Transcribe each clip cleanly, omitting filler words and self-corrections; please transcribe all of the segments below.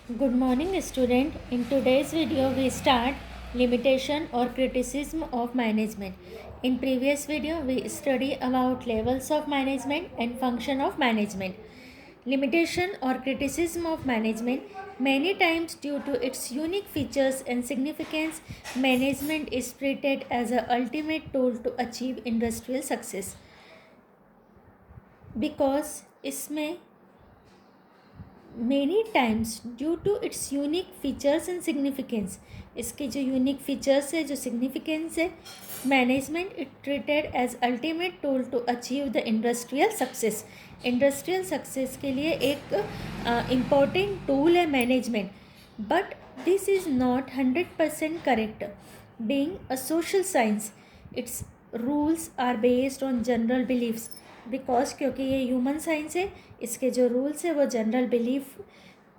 Good morning student. In today's video we start limitation or criticism of management. In previous video we study about levels of management and function of management. Limitation or criticism of management. Many times due to its unique features and significance, management is treated as an ultimate tool to achieve industrial success. Because इसमें many times due to its unique features and significance, इसके जो unique features है, जो significance है, management it treated as ultimate tool to achieve the industrial success. Industrial success के लिए एक important tool है management. But this is not 100% correct. Being a social science, its rules are based on general believes. Because क्योंकि ये human science है, इसके जो rules है वो जनरल बिलीफ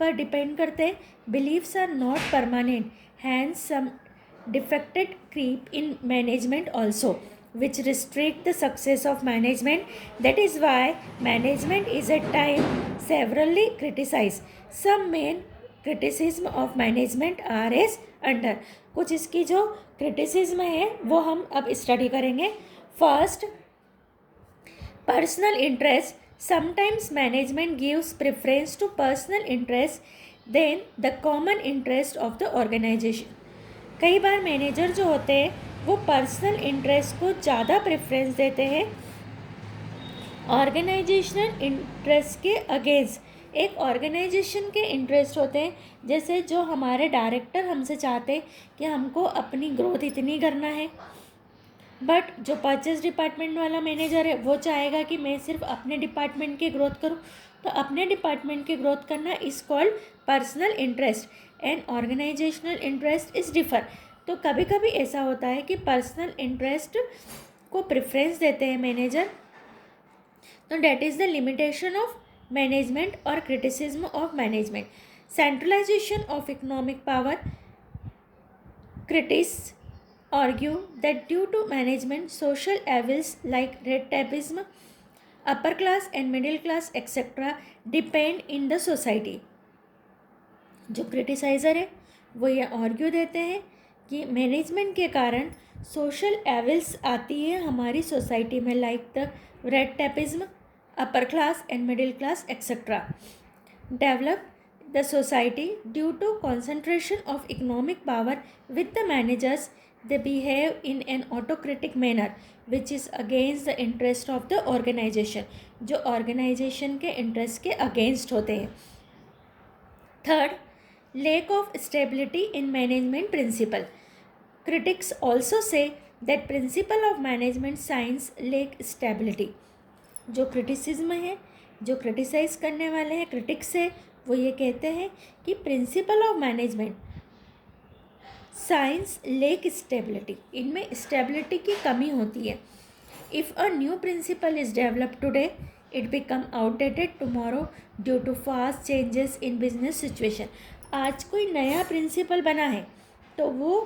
पर डिपेंड करते हैं. Believes are not permanent, hence some defected creep in management also which restrict the success of management. That is why management is at time severally criticized. Some main criticism of management are as under. कुछ इसकी जो criticism है वो हम अब study करेंगे. First, personal interest. Sometimes management gives preference to personal interest than the common interest of the organization. कई बार manager जो होते हैं वो पर्सनल इंटरेस्ट को ज़्यादा प्रेफरेंस देते हैं ऑर्गेनाइजेशनल इंटरेस्ट के अगेंस्ट. एक ऑर्गेनाइजेशन के इंटरेस्ट होते हैं, जैसे जो हमारे डायरेक्टर हमसे चाहते हैं कि हमको अपनी ग्रोथ इतनी करना है, बट जो परचेज डिपार्टमेंट वाला मैनेजर है वो चाहेगा कि मैं सिर्फ अपने डिपार्टमेंट की ग्रोथ करूं. तो अपने डिपार्टमेंट की ग्रोथ करना is called personal interest and organisational interest is differ. तो कभी कभी ऐसा होता है कि पर्सनल इंटरेस्ट को प्रेफरेंस देते हैं मैनेजर. तो that is the limitation of management और criticism of management. Centralisation of economic power. Critics argue that due to management, social evils like red tapeism, upper class and middle class etc. depend in the society. जो क्रिटिसाइज़र है वो ये argue देते हैं कि management के कारण सोशल एविल्स आती है हमारी सोसाइटी में, like the red tapism, upper class and middle class etcetera. Develop the society due to concentration of economic power with the managers. They behave in an autocratic manner which is against the interest of the organization, जो organization के interest के against होते हैं. Third, lack of stability in management principle. Critics also say that principle of management science lack stability. जो criticism है, जो criticize करने वाले हैं critics है, वो ये कहते हैं कि principle of management science lack stability, इनमें स्टेबिलिटी की कमी होती है. If a new principle is develop today it become outdated tomorrow due to fast changes in business situation. आज कोई नया प्रिंसिपल बना है तो वो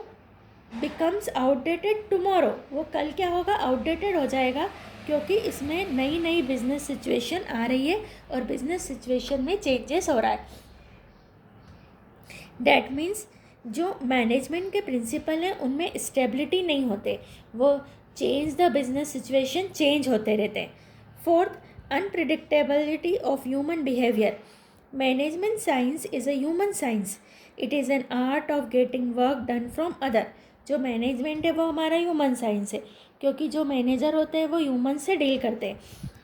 बिकम्स आउटडेटेड टुमारो, वो कल क्या होगा, आउटडेटेड हो जाएगा, क्योंकि इसमें नई नई बिजनेस सिचुएशन आ रही है और बिजनेस सिचुएशन में चेंजेस हो रहा है. डैट मीन्स जो मैनेजमेंट के प्रिंसिपल हैं उनमें स्टेबिलिटी नहीं होते, वो change the business situation change होते रहते हैं. Fourth, unpredictability of human behaviour. Management science is a human science. It is an art of getting work done from other. जो मैनेजमेंट है वो हमारा ह्यूमन साइंस है, क्योंकि जो मैनेजर होते हैं वो ह्यूमन से डील करते हैं.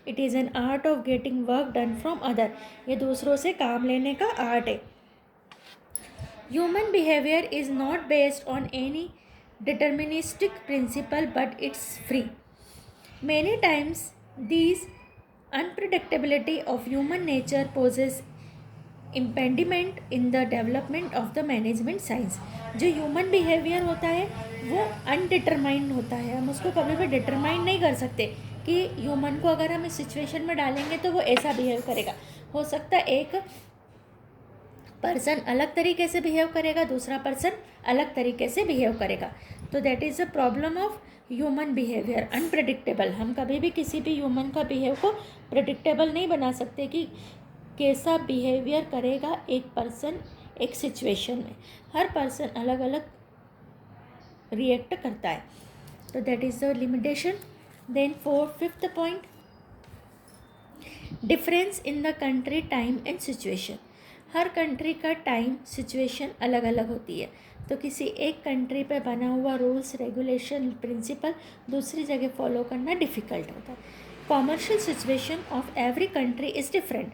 It is an art of getting work done from other, ये दूसरों से काम लेने का आर्ट है. Human behavior is not based on any deterministic principle but it's free. Many times these unpredictability of human nature poses impediment in the development of the management science. जो human behaviour होता है वो undetermined होता है, हम उसको कभी भी डिटरमाइन नहीं कर सकते कि ह्यूमन को अगर हम इस सिचुएशन में डालेंगे तो वो ऐसा बिहेव करेगा. हो सकता है एक पर्सन अलग तरीके से बिहेव करेगा, दूसरा पर्सन अलग तरीके से बिहेव करेगा. तो that is a problem of human behaviour, unpredictable. हम कभी भी किसी भी ह्यूमन का बिहेव को प्रेडिक्टेबल नहीं बना सकते कि कैसा बिहेवियर करेगा एक पर्सन एक सिचुएशन में। हर पर्सन अलग अलग रिएक्ट करता है, तो that is the limitation. Then fifth point, difference in the country time and situation. हर कंट्री का टाइम सिचुएशन अलग अलग होती है, तो किसी एक कंट्री पे बना हुआ रूल्स रेगुलेशन प्रिंसिपल दूसरी जगह फॉलो करना डिफ़िकल्ट होता है। Commercial situation of every country is different.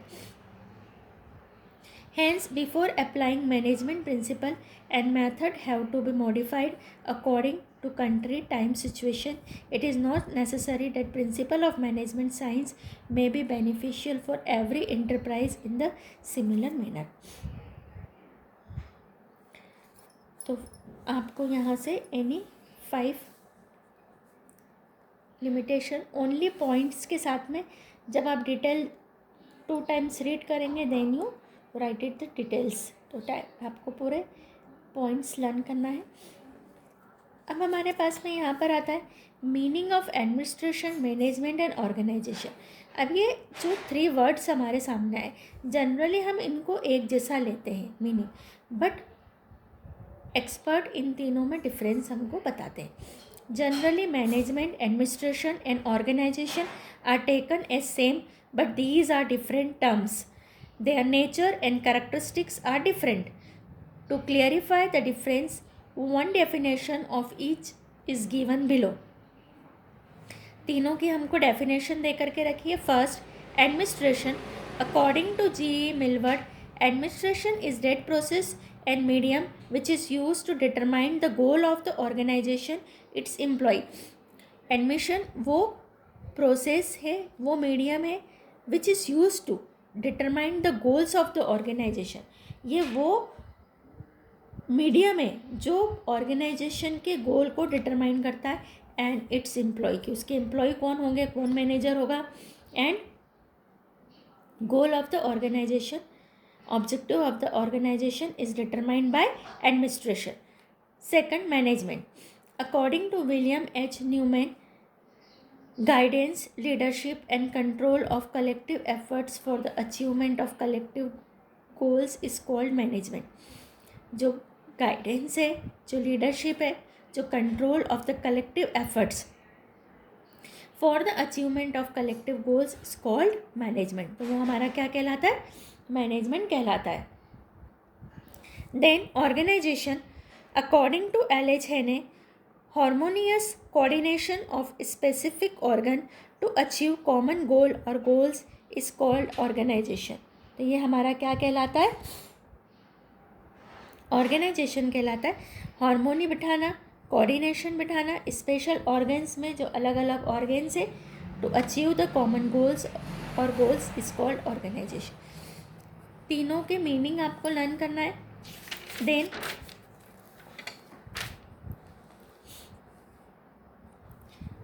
Hence, before applying management principle and method have to be modified according to country time situation. It is not necessary that principle of management science may be beneficial for every enterprise in the similar manner. तो आपको यहाँ से any 5 limitation only points के साथ में जब आप detail 2 times read करेंगे then you write it the details, तो आपको पूरे पॉइंट्स लर्न करना है। अब हमारे पास में यहाँ पर आता है meaning of administration, management and organisation. अब ये जो 3 वर्ड्स हमारे सामने आए, जनरली हम इनको एक जैसा लेते हैं मीनिंग, बट एक्सपर्ट इन तीनों में डिफरेंस हमको बताते हैं। Generally management, administration and organisation are taken as same, but these are different terms. Their nature and characteristics are different. To clarify the difference, one definition of each is given below. तीनों की हमको definition दे करके रखिए। First, administration. According to G.E. Millward, administration is that process and medium which is used to determine the goal of the organization, its employee. Admission वो process है, वो medium है which is used to determine the goals of the organisation. ये वो medium है जो organisation के गोल को डिटरमाइन करता है एंड इट्स एम्प्लॉय, कि उसके एम्प्लॉय कौन होंगे, कौन मैनेजर होगा, and goal of the organisation, objective of the organisation is determined by administration. Second, management. According to William H Newman, guidance, leadership and control of collective efforts for the achievement of collective goals is called management. जो guidance है, जो leadership है, जो control of the collective efforts for the achievement of collective goals is called management. तो वो हमारा क्या कहलाता है, मैनेजमेंट कहलाता है। Then organisation. According to L.H. Haney, harmonious coordination of specific organ to achieve common goal or goals is called organization. तो ये हमारा क्या कहलाता है, ऑर्गेनाइजेशन कहलाता है। हार्मोनी बिठाना, कोऑर्डिनेशन बिठाना स्पेशल ऑर्गन्स में, जो अलग अलग ऑर्गन्स है, to achieve the common goals और गोल्स इज कॉल्ड ऑर्गेनाइजेशन। तीनों के मीनिंग आपको लर्न करना है। Then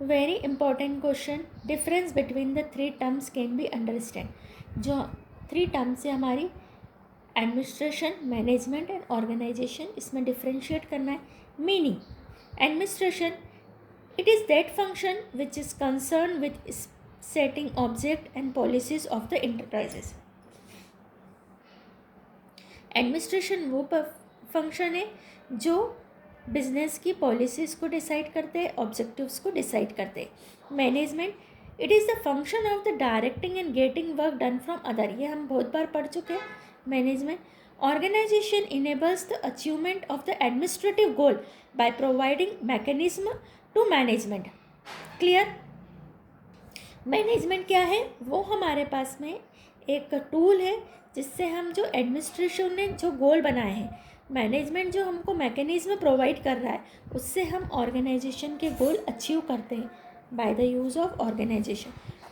very important question, difference between the 3 terms can be understand. जो 3 टर्म्स है हमारी एडमिनिस्ट्रेशन, मैनेजमेंट एंड ऑर्गेनाइजेशन, इसमें डिफ्रेंशिएट करना है। Meaning, administration, it is that function which is concern with setting object and policies of the enterprises. Administration वो function है जो business की पॉलिसीज़ को डिसाइड करते हैं, ऑब्जेक्टिव्स को डिसाइड करते हैं। Management, it is the function of the directing and getting work done from other, ये हम बहुत बार पढ़ चुके हैं। Management, organisation enables the achievement of the administrative goal by providing mechanism to management. Clear. Management क्या है, वो हमारे पास में एक टूल है जिससे हम जो एडमिनिस्ट्रेशन ने जो गोल बनाए हैं, मैनेजमेंट जो हमको मैकेनिज्म प्रोवाइड कर रहा है, उससे हम ऑर्गेनाइजेशन के गोल अचीव करते हैं by the use of organisation.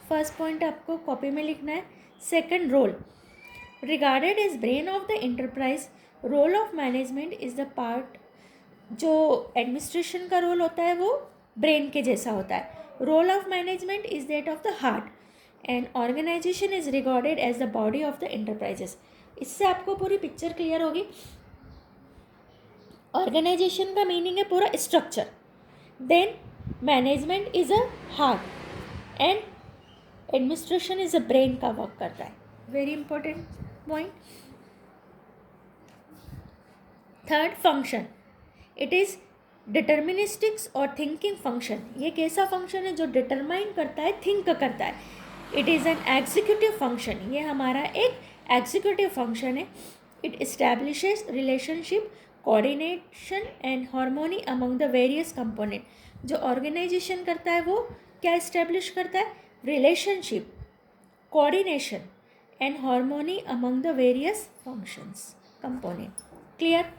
First point आपको कॉपी में लिखना है। Second, role. Regarded as brain of the enterprise, role of management is the part, जो एडमिनिस्ट्रेशन का रोल होता है वो ब्रेन के जैसा होता है। Role of management is that of the heart and organisation is regarded as the body of the enterprises. इससे आपको पूरी पिक्चर क्लियर होगी। ऑर्गेनाइजेशन का मीनिंग है पूरा structure, then management is a heart and administration is a brain का work करता है। Very important point. Third, function, it is deterministics और थिंकिंग फंक्शन। ये कैसा फंक्शन है जो डिटरमाइन करता है, थिंक करता है। It is an executive function, ये हमारा एक एग्जीक्यूटिव फंक्शन है। It establishes relationship, coordination and harmony among the various component. जो ऑर्गेनाइजेशन करता है वो क्या इस्टेब्लिश करता है, relationship, coordination and harmony among the various functions component. Clear?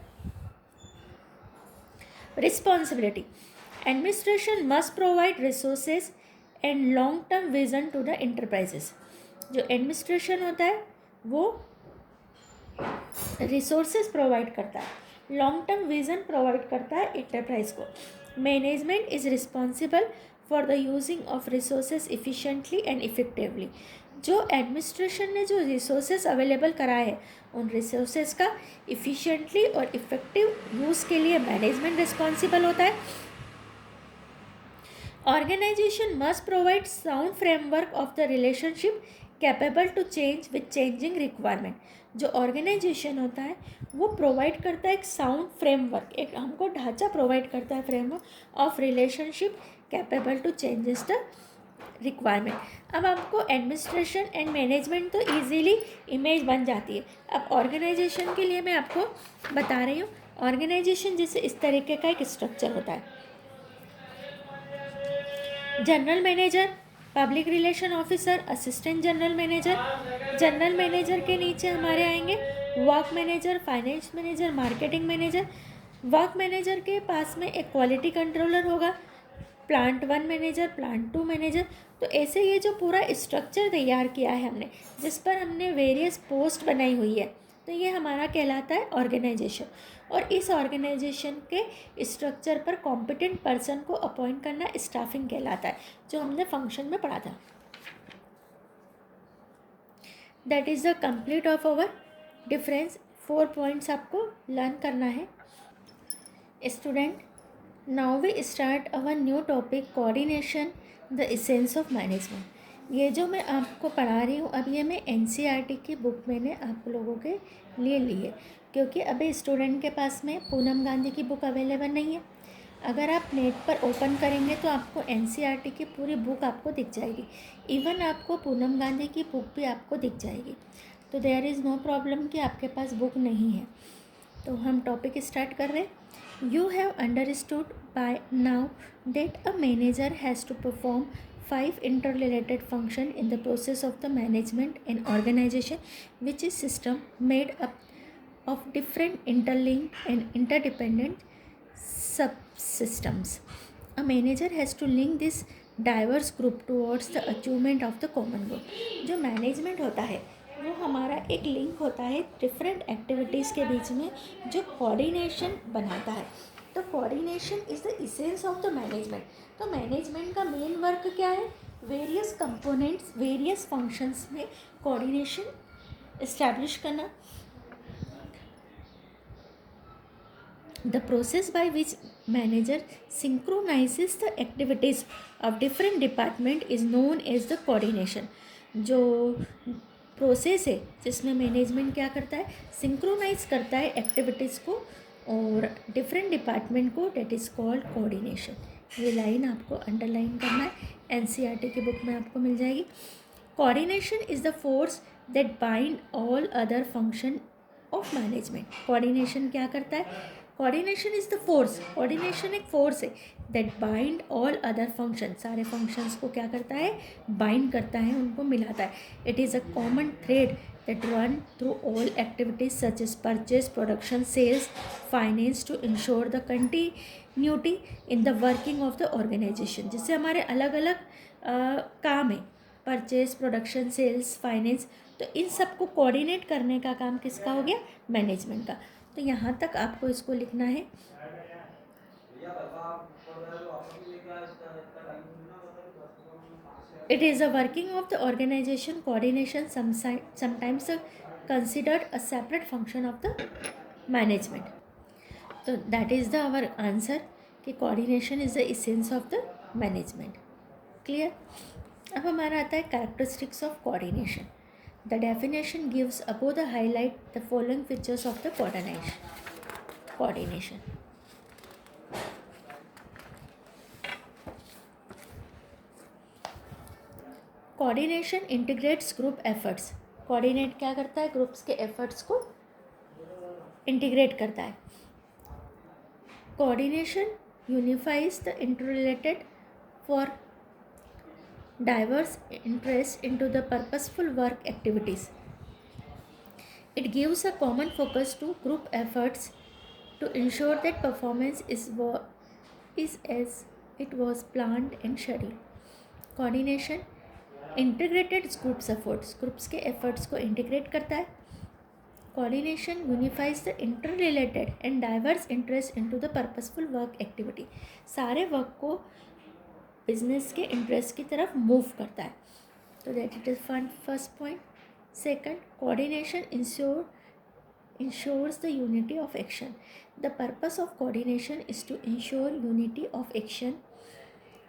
Responsibility. Administration must provide resources and long-term vision to the enterprises. जो administration होता है वो रिसोर्सेज प्रोवाइड करता है, लॉन्ग टर्म विजन प्रोवाइड करता है एंटरप्राइज को। Management is responsible for the using of resources efficiently and effectively. जो एडमिनिस्ट्रेशन ने जो रिसोर्सेज अवेलेबल कराए हैं उन रिसोर्सेज का इफ़िशिएंटली और इफ़ेक्टिव यूज़ के लिए मैनेजमेंट रिस्पॉन्सिबल होता है। Organisation must provide sound framework of the relationship capable to change with changing requirement. जो ऑर्गेनाइजेशन होता है वो प्रोवाइड करता है एक साउंड फ्रेमवर्क, एक हमको ढांचा प्रोवाइड करता है framework of relationship capable to changes the requirement. अब आपको एडमिनिस्ट्रेशन एंड मैनेजमेंट तो इजीली इमेज बन जाती है। अब ऑर्गेनाइजेशन के लिए मैं आपको बता रही हूँ। ऑर्गेनाइजेशन जैसे इस तरीके का एक स्ट्रक्चर होता है। General manager, public relation officer, assistant general manager. General manager के नीचे हमारे आएंगे work manager, finance manager, marketing manager. Work manager के पास में एक क्वालिटी कंट्रोलर होगा, प्लांट 1 मैनेजर, प्लांट 2 मैनेजर। तो ऐसे ये जो पूरा स्ट्रक्चर तैयार किया है हमने, जिस पर हमने वेरियस पोस्ट बनाई हुई है, तो ये हमारा कहलाता है ऑर्गेनाइजेशन। और इस ऑर्गेनाइजेशन के स्ट्रक्चर पर कॉम्पिटेंट पर्सन को अपॉइंट करना स्टाफिंग कहलाता है, जो हमने फंक्शन में पढ़ा था। That is the complete of our difference. 4 points आपको लर्न करना है student. Now we start our new topic, coordination, the essence of management. ये जो मैं आपको पढ़ा रही हूँ अब ये मैं NCERT की बुक मैंने आप लोगों के लिए ली है, क्योंकि अभी स्टूडेंट के पास में पूनम गांधी की बुक अवेलेबल नहीं है। अगर आप नेट पर ओपन करेंगे तो आपको NCERT की पूरी बुक आपको दिख जाएगी, इवन आपको पूनम गांधी की बुक भी आपको दिख जाएगी। तो देयर इज़ नो प्रॉब्लम कि आपके पास बुक नहीं है। तो हम टॉपिक स्टार्ट कर रहे हैं। You have understood by now that a manager has to perform 5 interrelated functions in the process of the management and organization, which is system made up of different interlinked and interdependent subsystems. A manager has to link this diverse group towards the achievement of the common goal. जो management होता है वो हमारा एक link होता है different activities के बीच में, जो कोऑर्डिनेशन बनाता है। तो coordination is the essence of the management. तो मैनेजमेंट का मेन वर्क क्या है, वेरियस कंपोनेंट्स, वेरियस फंक्शंस में कोऑर्डिनेशन इस्टेब्लिश करना। The process by which manager synchronizes the activities of different department is known as the coordination. जो process है जिसमें management क्या करता है, सिंक्रोनाइज करता है एक्टिविटीज़ को और डिफरेंट डिपार्टमेंट को, डेट इज़ कॉल्ड कोऑर्डिनेशन। ये लाइन आपको अंडरलाइन करना है, NCERT की बुक में आपको मिल जाएगी। Coordination is the force that bind all other function of management. Coordination क्या करता है, coordination is the force, coordination एक फोर्स है that bind all other function, सारे फंक्शंस को क्या करता है, बाइंड करता है, उनको मिलाता है। It is a common thread that run through all activities such as purchase, production, sales, finance to ensure the continuity in the working of the organisation. जिससे हमारे अलग अलग काम है, परचेज, प्रोडक्शन, सेल्स, फाइनेंस, तो इन सबको कोऑर्डिनेट करने का काम किसका हो गया, मैनेजमेंट का। तो यहाँ तक आपको इसको लिखना है। It is a working of the organization, coordination sometimes considered a separate function of the management. So that is the our answer कि coordination is the essence of the management. Clear? अब हमारा आता है characteristics of coordination. The definition gives above the highlight the following features of the coordination. Coordination. Coordination integrates group efforts. Coordinate क्या करता है? Groups के efforts को integrate करता है। Coordination unifies the interrelated for diverse interests into the purposeful work activities. It gives a common focus to group efforts to ensure that performance is as it was planned and scheduled. Coordination integrated groups efforts. Groups के efforts को integrate करता है. Coordination unifies the interrelated and diverse interests into the purposeful work activity. सारे work को business के interest की तरफ move करता है. तो that it is first point. Second, coordination ensures the unity of action. The purpose of coordination is to ensure unity of action.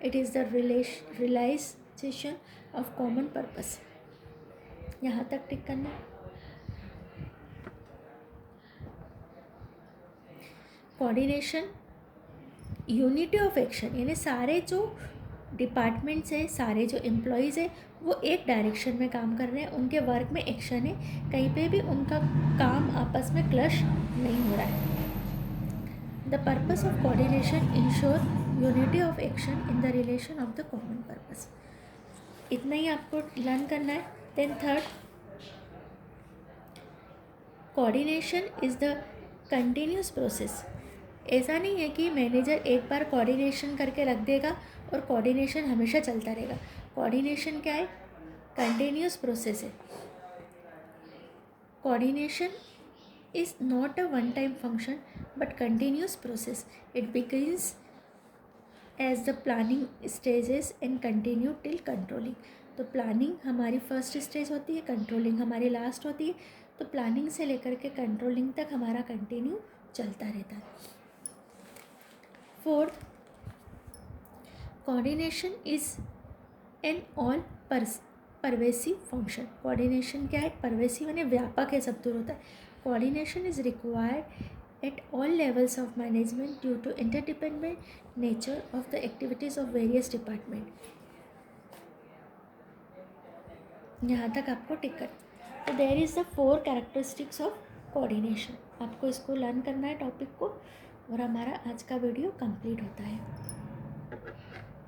It is the realization of common purpose. यहाँ तक टिक करना. Coordination unity of action, यानी सारे जो departments है, सारे जो employees है, वो एक डायरेक्शन में काम कर रहे हैं. उनके वर्क में एक्शन है, कहीं पे भी उनका काम आपस में क्लश नहीं हो रहा है. The purpose of coordination ensure unity of action in the relation of the common purpose. इतना ही आपको लर्न करना है. Then third, coordination is the continuous process. ऐसा नहीं है कि मैनेजर एक बार कोऑर्डिनेशन करके रख देगा और कोऑर्डिनेशन हमेशा चलता रहेगा. कोऑर्डिनेशन क्या है? कंटिन्यूस प्रोसेस है. Coordination is not a one time function but continuous process. It begins as the planning stages and continue till controlling. तो प्लानिंग हमारी फर्स्ट स्टेज होती है, कंट्रोलिंग हमारी लास्ट होती है. तो प्लानिंग से लेकर के कंट्रोलिंग तक हमारा कंटिन्यू चलता रहता है. Fourth, coordination is an all pervasive function. Coordination क्या है? परवेसिव यानी व्यापक है, सब दूर होता है. Coordination is required at all levels of management due to interdependent nature of the activities of various department. यहाँ तक आपको टिकट. तो there is the 4 characteristics of coordination. आपको इसको लर्न करना है टॉपिक को, और हमारा आज का वीडियो कंप्लीट होता है.